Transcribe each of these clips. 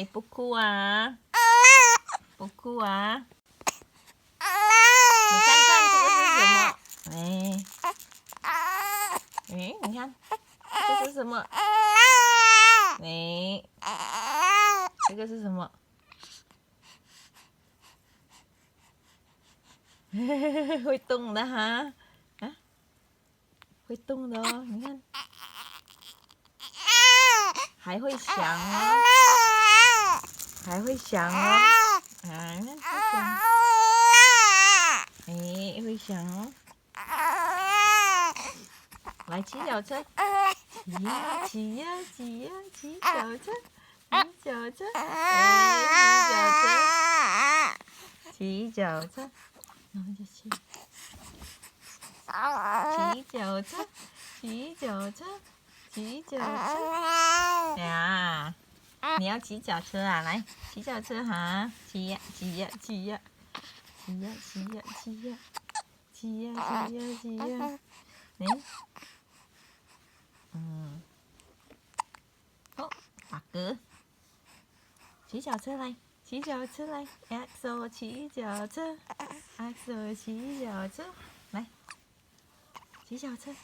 哎，不哭啊，不哭啊。你看看这个是什么？哎，你看这是什么？哎，这个是什么？会动的哈，啊，会动的哦，你看，还会响哦，还会响哦，啊，你看会响，哎，会响哦。来骑脚车，骑呀骑呀骑呀骑脚车，骑脚车，哎，骑脚车，然后就骑，骑脚车，骑脚车，骑脚车，呀，你要骑脚车啊？来，骑脚车哈，骑呀骑呀骑呀，骑呀骑呀骑呀，骑呀骑呀骑呀，哎。哦，大哥，骑脚车来，骑脚车来 ，EXO 骑脚车，EXO 骑脚车，来，骑脚车。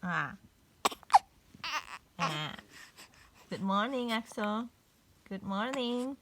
啊，Good morning, EXO. Good morning.